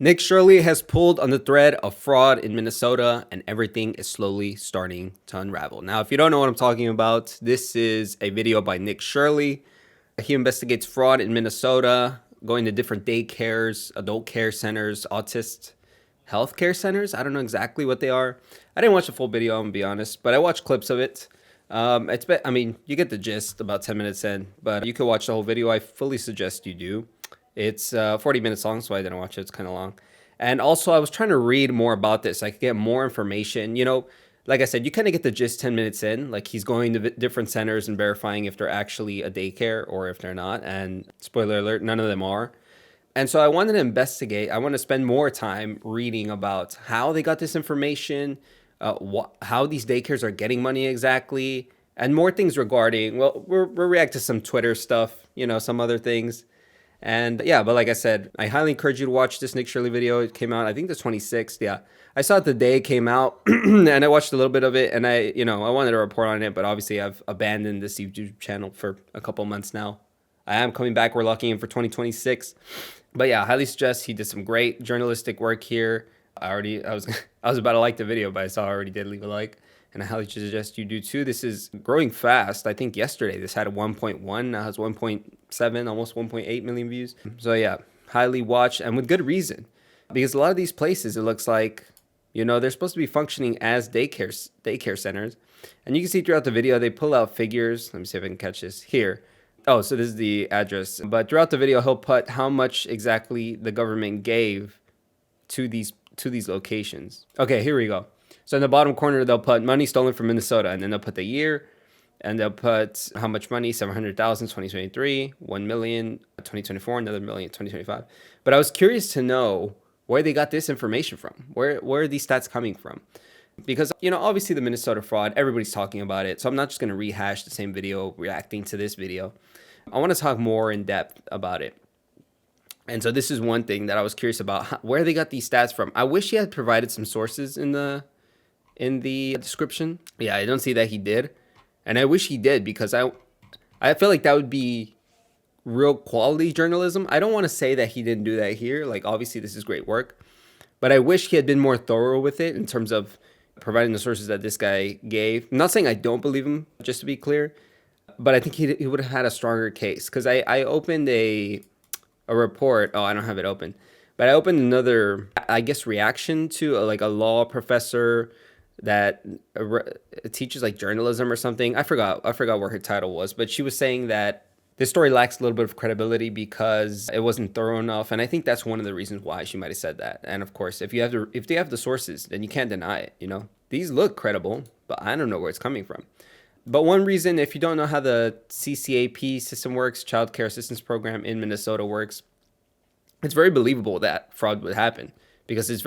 Nick Shirley has pulled on the thread of fraud in Minnesota, and everything is slowly starting to unravel. Now, if you don't know what I'm talking about, this is a video by Nick Shirley. He investigates fraud in Minnesota, going to different daycares, adult care centers, autist health care centers. I don't know exactly what they are. I didn't watch the full video, I'm gonna be honest, but I watched clips of it. You get the gist about 10 minutes in, but you could watch the whole video. I fully suggest you do. It's 40 minutes long, so I didn't watch it. It's kind of long. And also, I was trying to read more about this. I could get more information. Like I said, you kind of get the gist 10 minutes in. Like, he's going to different centers and verifying if they're actually a daycare or if they're not. And spoiler alert, none of them are. And so I wanted to investigate. I want to spend more time reading about how they got this information, how these daycares are getting money exactly, and more things regarding, well, we'll react to some Twitter stuff, some other things. And yeah, but like I said, I highly encourage you to watch this Nick Shirley video. It came out, I think the 26th. Yeah. I saw it the day it came out and I watched a little bit of it, and I wanted to report on it, but obviously I've abandoned this YouTube channel for a couple months now. I am coming back. We're locking in for 2026. But yeah, I highly suggest. He did some great journalistic work here. I was about to like the video, but I saw I already did leave a like. And I highly suggest you do too. This is growing fast. I think yesterday this had a 1.1, now has 1.7, almost 1.8 million views. So yeah, highly watched, and with good reason. Because a lot of these places, it looks like, they're supposed to be functioning as daycare centers. And you can see throughout the video, they pull out figures. Let me see if I can catch this here. Oh, so this is the address. But throughout the video, he'll put how much exactly the government gave to these locations. Okay, here we go. So in the bottom corner, they'll put money stolen from Minnesota, and then they'll put the year, and they'll put how much money: 700,000 2023, 1 million 2024, another million 2025. But I was curious to know where they got this information from. Where are these stats coming from? Because, obviously the Minnesota fraud, everybody's talking about it. So I'm not just going to rehash the same video reacting to this video. I want to talk more in depth about it. And so this is one thing that I was curious about, where they got these stats from. I wish he had provided some sources in the description. Yeah, I don't see that he did. And I wish he did, because I feel like that would be real quality journalism. I don't want to say that he didn't do that here. Like, obviously this is great work, but I wish he had been more thorough with it in terms of providing the sources that this guy gave. I'm not saying I don't believe him, just to be clear, but I think he would have had a stronger case. Because I opened a report. Oh, I don't have it open, but I opened another, I guess, reaction to a law professor that teaches like journalism or something. I forgot what her title was, but she was saying that this story lacks a little bit of credibility because it wasn't thorough enough. And I think that's one of the reasons why she might have said that. And of course, if they have the sources, then you can't deny it. These look credible, but I don't know where it's coming from. But one reason, if you don't know how the CCAP system works, Child Care Assistance Program in Minnesota works, it's very believable that fraud would happen, because it's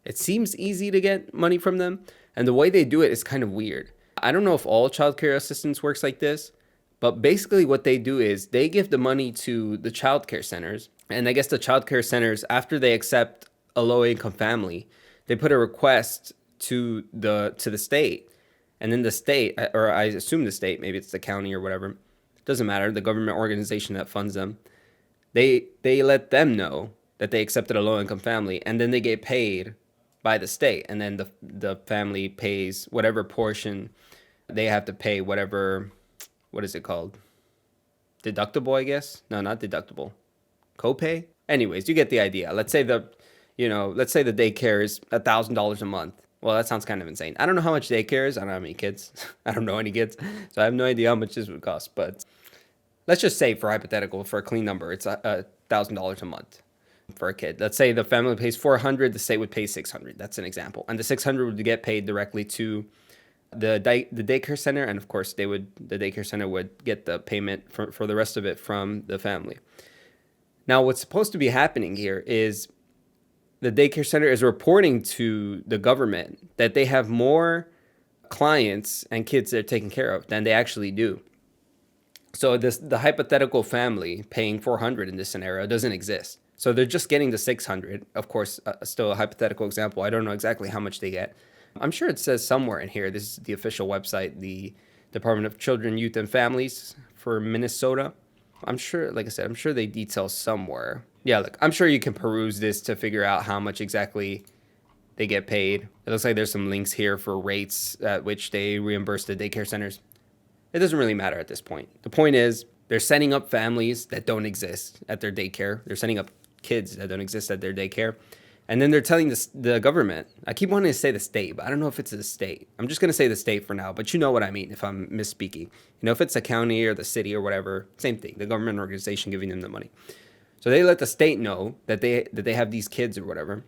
it seems easy to get money from them, and the way they do it is kind of weird. I don't know if all child care assistance works like this, but basically what they do is they give the money to the child care centers, and I guess the child care centers, after they accept a low-income family, they put a request to the state, and then the state, or I assume the state, maybe it's the county or whatever, it doesn't matter, the government organization that funds them, they let them know that they accepted a low-income family, and then they get paid by the state, and then the family pays whatever portion they have to pay, whatever, what is it called? Deductible, I guess? No, not deductible. Copay? Anyways, you get the idea. Let's say the daycare is $1,000 a month. Well, that sounds kind of insane. I don't know how much daycare is. I don't have any kids. I don't know any kids. So I have no idea how much this would cost. But let's just say, for hypothetical, for a clean number, it's $1,000 a month for a kid. Let's say the family pays $400, the state would pay $600. That's an example. And the $600 would get paid directly to the daycare center, and of course the daycare center would get the payment for the rest of it from the family. Now, what's supposed to be happening here is the daycare center is reporting to the government that they have more clients and kids they're taking care of than they actually do. So the hypothetical family paying $400 in this scenario doesn't exist. So they're just getting the $600. Of course, still a hypothetical example. I don't know exactly how much they get. I'm sure it says somewhere in here. This is the official website, the Department of Children, Youth, and Families for Minnesota. I'm sure, like I said, I'm sure they detail somewhere. Yeah, look, I'm sure you can peruse this to figure out how much exactly they get paid. It looks like there's some links here for rates at which they reimburse the daycare centers. It doesn't really matter at this point. The point is they're setting up families that don't exist at their daycare. They're setting up kids that don't exist at their daycare. And then they're telling the government, I keep wanting to say the state, but I don't know if it's the state. I'm just going to say the state for now, but you know what I mean if I'm misspeaking. You know, if it's a county or the city or whatever, same thing, the government organization giving them the money. So they let the state know that they have these kids or whatever.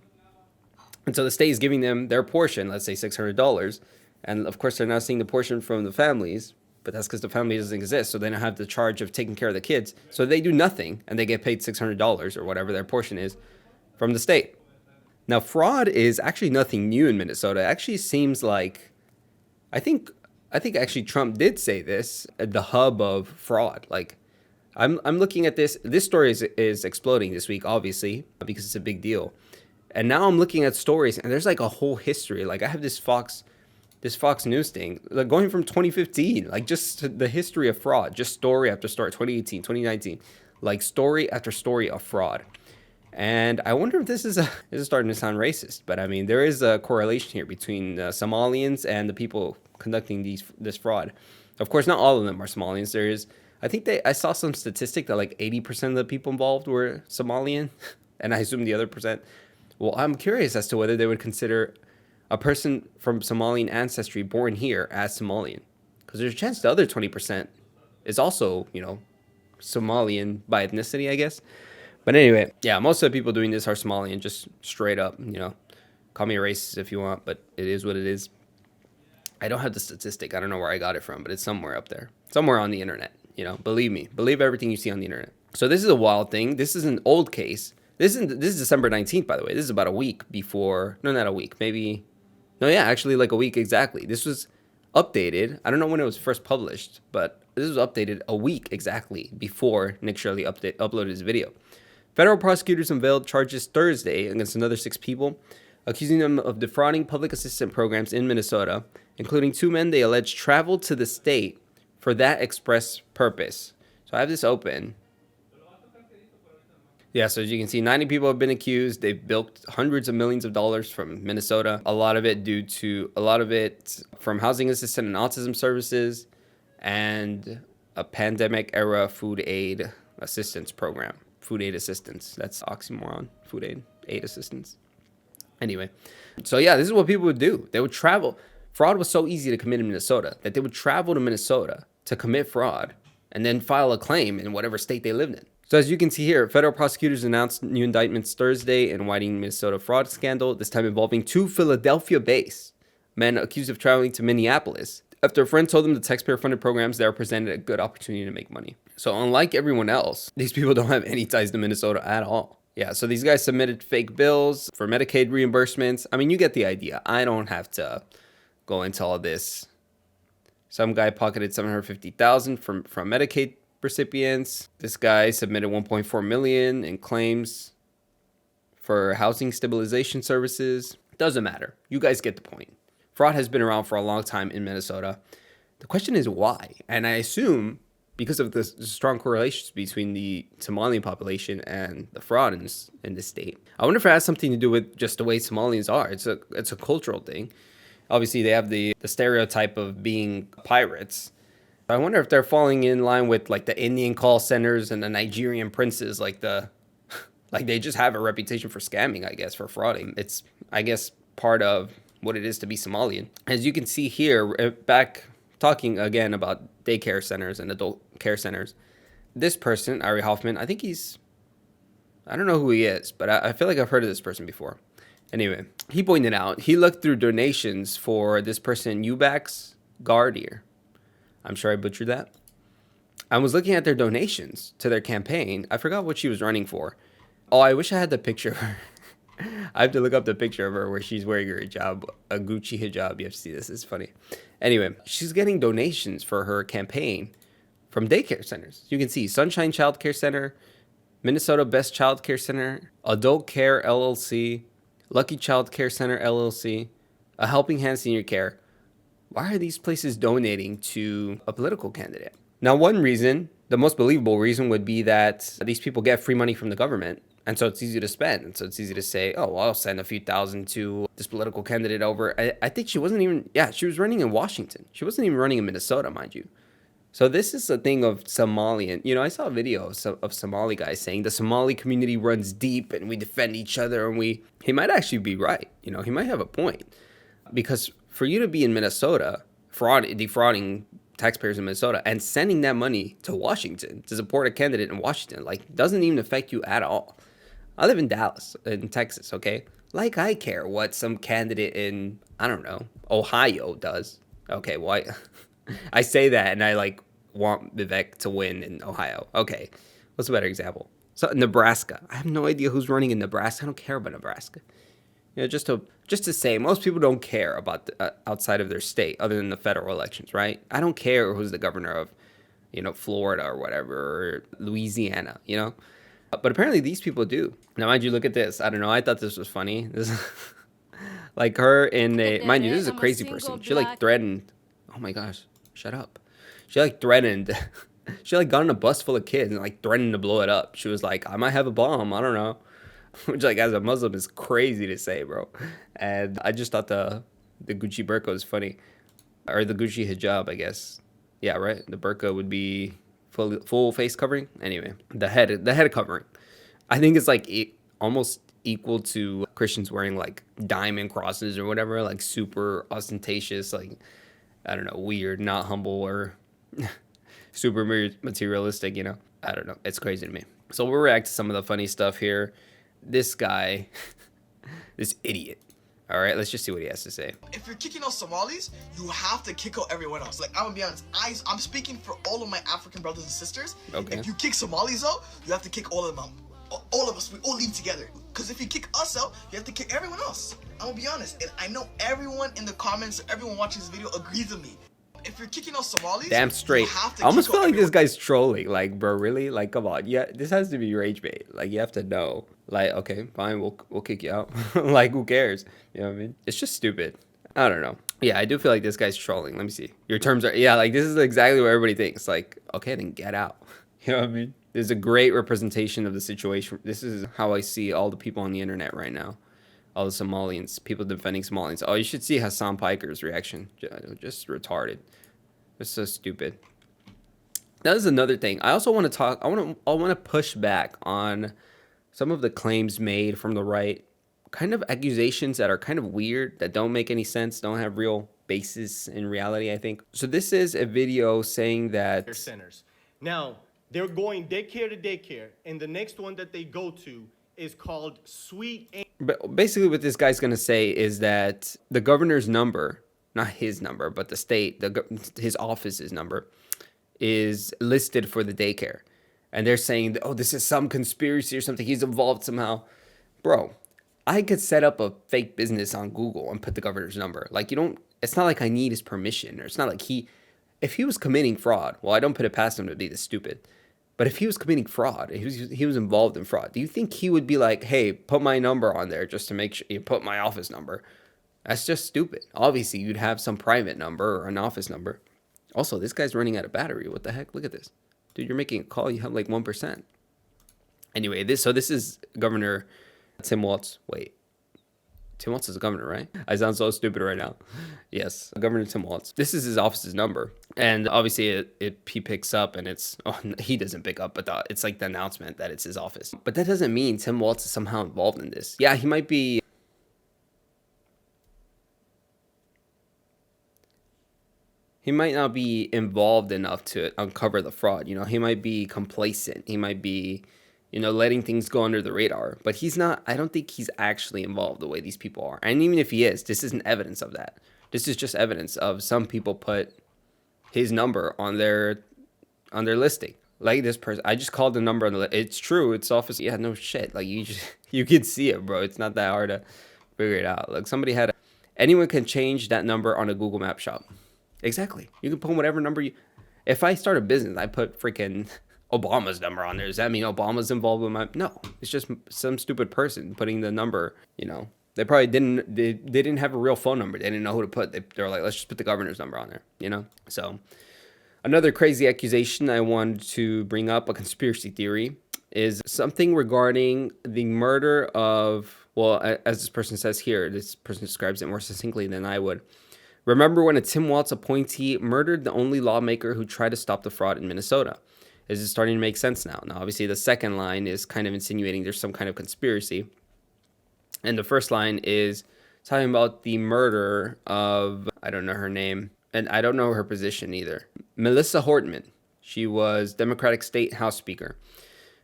And so the state is giving them their portion, let's say $600. And of course, they're not seeing the portion from the families, but that's because the family doesn't exist. So they don't have the charge of taking care of the kids. So they do nothing and they get paid $600 or whatever their portion is from the state. Now, fraud is actually nothing new in Minnesota. It actually seems like, I think actually Trump did say this, the hub of fraud. Like, I'm looking at this. This story is exploding this week, obviously, because it's a big deal. And now I'm looking at stories, and there's like a whole history. Like I have this Fox News thing, like going from 2015, like just the history of fraud, just story after story, 2018, 2019, like story after story of fraud. And I wonder if this is starting to sound racist, but I mean, there is a correlation here between Somalians and the people conducting this fraud. Of course, not all of them are Somalians. There is, I saw some statistic that like 80% of the people involved were Somalian, and I assume the other percent. Well, I'm curious as to whether they would consider a person from Somalian ancestry born here as Somalian, because there's a chance the other 20% is also, you know, Somalian by ethnicity, I guess. But anyway, yeah, most of the people doing this are Somalian, just straight up, you know, call me a racist if you want, but it is what it is. I don't have the statistic. I don't know where I got it from, but it's somewhere up there, somewhere on the internet, you know, believe me, believe everything you see on the internet. So this is a wild thing. This is an old case. This is December 19th, by the way. This is about a week before, no, not a week, maybe, no, yeah, actually like a week exactly. This was updated. I don't know when it was first published, but this was updated a week exactly before Nick Shirley uploaded his video. Federal prosecutors unveiled charges Thursday against another 6 people, accusing them of defrauding public assistance programs in Minnesota, including 2 men they alleged traveled to the state for that express purpose. So I have this open. Yeah, so as you can see, 90 people have been accused. They've bilked hundreds of millions of dollars from Minnesota. A lot of it from housing assistance and autism services and a pandemic era food aid assistance program. Food aid assistance. That's oxymoron. Food aid assistance. Anyway, so yeah, this is what people would do. They would travel. Fraud was so easy to commit in Minnesota that they would travel to Minnesota to commit fraud and then file a claim in whatever state they lived in. So as you can see here, federal prosecutors announced new indictments Thursday in Whiting, Minnesota fraud scandal, this time involving 2 Philadelphia-based men accused of traveling to Minneapolis after a friend told them the taxpayer-funded programs there presented a good opportunity to make money. So unlike everyone else, these people don't have any ties to Minnesota at all. Yeah, so these guys submitted fake bills for Medicaid reimbursements. I mean, you get the idea. I don't have to go into all this. Some guy pocketed $750,000 from Medicaid recipients. This guy submitted $1.4 million in claims for housing stabilization services. Doesn't matter. You guys get the point. Fraud has been around for a long time in Minnesota. The question is why? And I assume because of the strong correlations between the Somali population and the fraud in this state. I wonder if it has something to do with just the way Somalians are. It's a cultural thing. Obviously, they have the stereotype of being pirates. I wonder if they're falling in line with like the Indian call centers and the Nigerian princes, like they just have a reputation for scamming, I guess, for frauding. It's, I guess, part of what it is to be Somalian. As you can see here, back talking again about daycare centers and adult care centers, this person, Ari Hoffman, I don't know who he is, but I feel like I've heard of this person before. Anyway, he pointed out, he looked through donations for this person, Eubax Gardier. I'm sure I butchered that. I was looking at their donations to their campaign. I forgot what she was running for. Oh, I wish I had the picture of her. I have to look up the picture of her where she's wearing her hijab, a Gucci hijab. You have to see this. It's funny. Anyway, she's getting donations for her campaign from daycare centers. You can see Sunshine Child Care Center, Minnesota Best Child Care Center, Adult Care LLC, Lucky Child Care Center LLC, A Helping Hand Senior Care. Why are these places donating to a political candidate? Now, one reason, the most believable reason, would be that these people get free money from the government And so it's easy to spend. And so it's easy to say, oh, well, I'll send a few thousand to this political candidate over. I think she wasn't even, yeah, she was running in Washington. She wasn't even running in Minnesota, mind you. So this is a thing of Somalian. You know, I saw a video of Somali guys saying the Somali community runs deep and we defend each other. And he might actually be right. You know, he might have a point. Because for you to be in Minnesota, defrauding taxpayers in Minnesota and sending that money to Washington to support a candidate in Washington, like, doesn't even affect you at all. I live in Dallas, in Texas, okay? Like, I care what some candidate in, I don't know, Ohio does. Okay, well, I say that and I, like, want Vivek to win in Ohio. Okay, what's a better example? So, Nebraska. I have no idea who's running in Nebraska. I don't care about Nebraska. You know, just to say, most people don't care about outside of their state, other than the federal elections, right? I don't care who's the governor of, you know, Florida or whatever, or Louisiana, you know? But apparently these people do. Now, mind you, look at this. I don't know. I thought this was funny. This, like her in a, mind you, this is a crazy person. She like threatened. Oh my gosh, shut up. She like threatened. She like got on a bus full of kids and like threatened to blow it up. She was like, I might have a bomb. I don't know. Which, like, as a Muslim is crazy to say, bro. And I just thought the Gucci burqa was funny, or the Gucci hijab, I guess. Yeah, right. The burqa would be full face covering. Anyway, the head covering. I think it's like almost equal to Christians wearing like diamond crosses or whatever, like super ostentatious, like, I don't know, weird, not humble, or super materialistic. You know, I don't know. It's crazy to me. So we'll react to some of the funny stuff here. This guy, this idiot. All right, let's just see what he has to say. If you're kicking out Somalis, you have to kick out everyone else. Like, I'm gonna be honest, I'm speaking for all of my African brothers and sisters. Okay. If you kick Somalis out, you have to kick all of them out. All of us, we all leave together. Because if you kick us out, you have to kick everyone else. I'm gonna be honest, and I know everyone in the comments, or everyone watching this video agrees with me. If you're kicking out Somalis, damn straight. I almost feel like this guy's trolling. Like, bro, really? Like, come on. Yeah, this has to be rage bait. Like, you have to know. Like, okay, fine, we'll kick you out. Like, who cares? You know what I mean? It's just stupid. I don't know. Yeah, I do feel like this guy's trolling. Let me see. Your terms are, yeah, like, this is exactly what everybody thinks. Like, okay, then get out. You know what I mean? There's a great representation of the situation. This is how I see all the people on the internet right now. All the Somalians, people defending Somalians. Oh, you should see Hassan Piker's reaction. Just retarded. It's so stupid. That is another thing. I also want to talk. I want to push back on some of the claims made from the right. Kind of accusations that are kind of weird, that don't make any sense, don't have real basis in reality, I think. So this is a video saying that they're centers. Now, they're going daycare to daycare, and the next one that they go to is called Sweet. But basically what this guy's going to say is that the governor's number, not his number, but the state, his office's number, is listed for the daycare. And they're saying, oh, this is some conspiracy or something. He's involved somehow. Bro, I could set up a fake business on Google and put the governor's number. Like, it's not like I need his permission. Or it's not like if he was committing fraud, well, I don't put it past him to be this stupid. But if he was committing fraud, he was involved in fraud, do you think he would be like, hey, put my number on there just to make sure you put my office number? That's just stupid. Obviously, you'd have some private number or an office number. Also, this guy's running out of battery. What the heck? Look at this. Dude, you're making a call. You have like 1%. Anyway, this is Governor Tim Walz. Wait. Tim Walz is a governor, right? I sound so stupid right now. Yes, Governor Tim Walz. This is his office's number. And obviously he picks up and he doesn't pick up, but it's like the announcement that it's his office. But that doesn't mean Tim Walz is somehow involved in this. Yeah, he might be. He might not be involved enough to uncover the fraud. You know, he might be complacent. He might be, letting things go under the radar. But he's not, I don't think he's actually involved the way these people are. And even if he is, this isn't evidence of that. This is just evidence of some people put his number on their listing. Like this person, I just called the number on the list. It's true. It's office. Yeah, no shit. Like you can see it, bro. It's not that hard to figure it out. Like anyone can change that number on a Google Map shop. Exactly. You can put whatever number if I start a business, I put freaking Obama's number on there. Does that mean Obama's involved with no, it's just some stupid person putting the number, They probably didn't have a real phone number. They didn't know who to put. They were like, let's just put the governor's number on there, So another crazy accusation I wanted to bring up, a conspiracy theory. is something regarding the murder of, well, as this person says here, this person describes it more succinctly than I would. Remember when a Tim Walz appointee murdered the only lawmaker who tried to stop the fraud in Minnesota? Is it starting to make sense now? Now, obviously, the second line is kind of insinuating there's some kind of conspiracy. And the first line is talking about the murder of, I don't know her name, and I don't know her position either. Melissa Hortman. She was Democratic State House Speaker,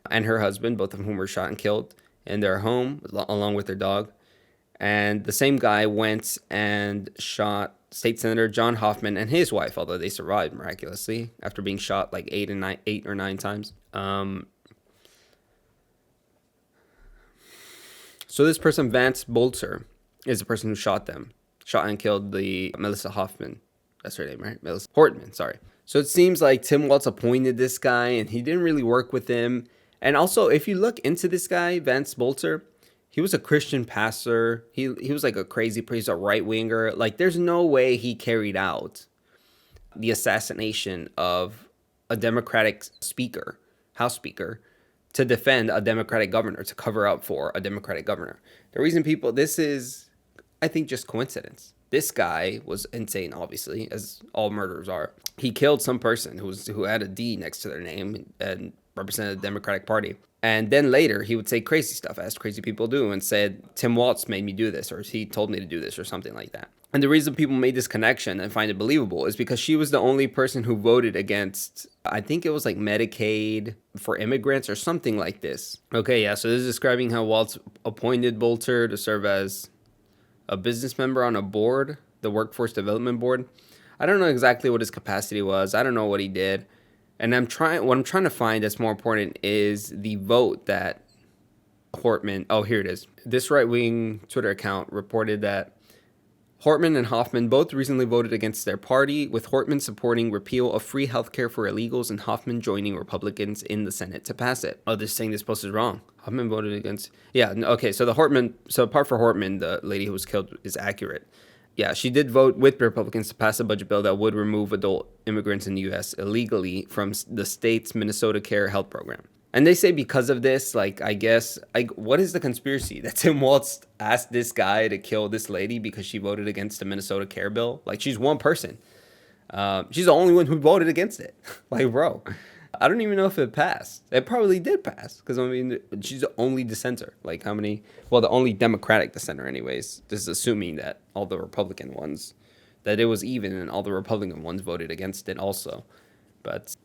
and her husband, both of whom were shot and killed in their home, along with their dog. And the same guy went and shot State Senator John Hoffman and his wife, although they survived miraculously after being shot like 8 or 9 times. So this person, Vance Bolter, is the person who shot and killed the Melissa Hoffman. That's her name, right? Melissa Hortman, sorry. So it seems like Tim Walz appointed this guy, and he didn't really work with him. And also, if you look into this guy, Vance Bolter, he was a Christian pastor. He was like a crazy priest, a right-winger. Like, there's no way he carried out the assassination of a Democratic speaker, House Speaker, to defend a Democratic governor, to cover up for a Democratic governor. The reason this is, I think, just coincidence. This guy was insane, obviously, as all murderers are. He killed some person who had a D next to their name and represented the Democratic Party. And then later, he would say crazy stuff, as crazy people do, and said, Tim Walz made me do this, or he told me to do this, or something like that. And the reason people made this connection and find it believable is because she was the only person who voted against, I think it was like Medicaid for immigrants or something like this. Okay, yeah, so this is describing how Walz appointed Bolter to serve as a business member on a board, the Workforce Development Board. I don't know exactly what his capacity was. I don't know what he did. And what I'm trying to find that's more important is the vote that Hortman, oh, here it is. This right-wing Twitter account reported that Hortman and Hoffman both recently voted against their party, with Hortman supporting repeal of free healthcare for illegals and Hoffman joining Republicans in the Senate to pass it. Oh, they're saying this post is wrong. Hoffman voted against. Yeah, okay, so apart from Hortman, the lady who was killed is accurate. Yeah, she did vote with Republicans to pass a budget bill that would remove adult immigrants in the U.S. illegally from the state's Minnesota Care Health Program. And they say because of this, like, I guess, what is the conspiracy? That Tim Walz asked this guy to kill this lady because she voted against the Minnesota Care Bill? Like, she's one person. She's the only one who voted against it. Like, bro, I don't even know if it passed. It probably did pass because, I mean, she's the only dissenter. Like, how many? Well, the only Democratic dissenter anyways. This is assuming that all the Republican ones, that it was even and all the Republican ones voted against it also. But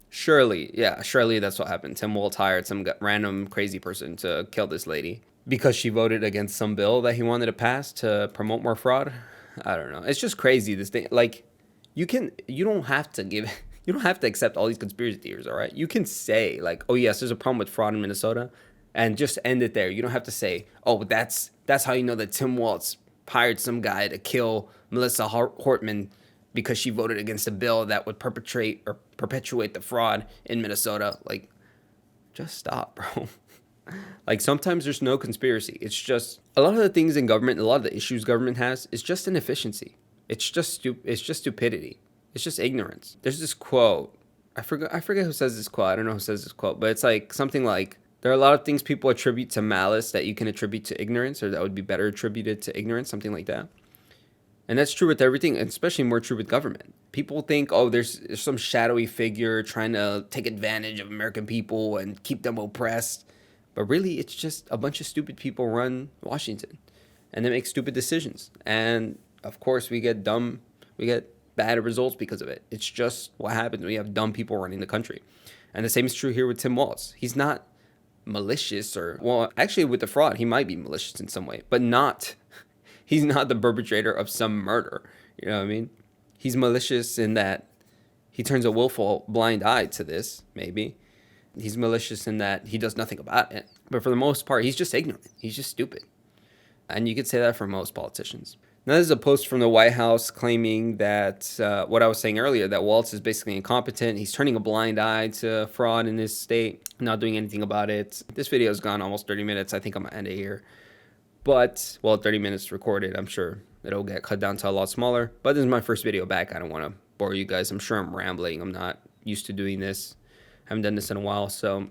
Shirley, that's what happened. Tim Walz hired some random crazy person to kill this lady because she voted against some bill that he wanted to pass to promote more fraud. I don't know. It's just crazy, this thing. Like, you don't have to accept all these conspiracy theories, all right? You can say, like, oh, yes, there's a problem with fraud in Minnesota, and just end it there. You don't have to say, oh, that's how you know that Tim Walz hired some guy to kill Melissa Hortman because she voted against a bill that would perpetuate the fraud in Minnesota. Like, just stop, bro. Like, sometimes there's no conspiracy. It's just a lot of the things in government, a lot of the issues government has is just inefficiency. It's just stupidity. It's just ignorance. There's this quote. I forget who says this quote. I don't know who says this quote, but it's like something like, there are a lot of things people attribute to malice that you can attribute to ignorance, or that would be better attributed to ignorance, something like that. And that's true with everything, and especially more true with government. People think, oh, there's some shadowy figure trying to take advantage of American people and keep them oppressed. But really, it's just a bunch of stupid people run Washington, and they make stupid decisions. And of course, we get bad results because of it. It's just what happens when you have dumb people running the country. And the same is true here with Tim Walz. He's not malicious, or, well, actually with the fraud, he might be malicious in some way, but he's not the perpetrator of some murder. You know what I mean? He's malicious in that he turns a willful blind eye to this, maybe. He's malicious in that he does nothing about it. But for the most part, he's just ignorant. He's just stupid. And you could say that for most politicians. Now, this is a post from the White House claiming that what I was saying earlier, that Walz is basically incompetent. He's turning a blind eye to fraud in his state, not doing anything about it. This video has gone almost 30 minutes. I think I'm going to end it here. But, well, 30 minutes recorded. I'm sure it'll get cut down to a lot smaller. But this is my first video back. I don't want to bore you guys. I'm sure I'm rambling. I'm not used to doing this. Haven't done this in a while, so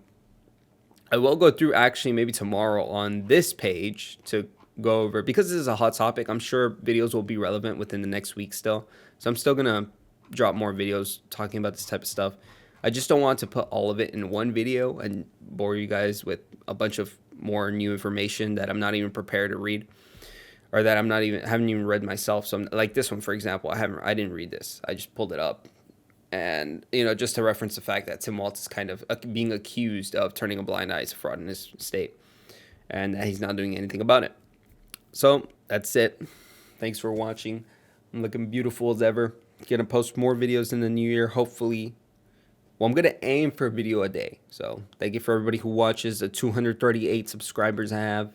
I will go through actually maybe tomorrow on this page to go over, because this is a hot topic. I'm sure videos will be relevant within the next week still. So I'm still going to drop more videos talking about this type of stuff. I just don't want to put all of it in one video and bore you guys with a bunch of more new information that I'm not even prepared to read, or that haven't even read myself. So like this one, for example, I didn't read this. I just pulled it up. And, just to reference the fact that Tim Walz is kind of being accused of turning a blind eye to fraud in his state, and that he's not doing anything about it. So that's it. Thanks for watching. I'm looking beautiful as ever. Gonna post more videos in the new year, hopefully. Well, I'm gonna aim for a video a day. So thank you for everybody who watches. The 238 subscribers I have.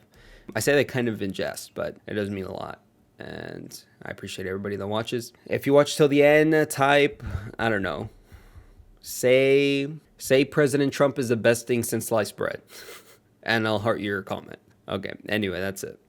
I say that kind of in jest, but it does mean a lot. And I appreciate everybody that watches. If you watch till the end, type, I don't know, say President Trump is the best thing since sliced bread. And I'll heart your comment. Okay, anyway, that's it.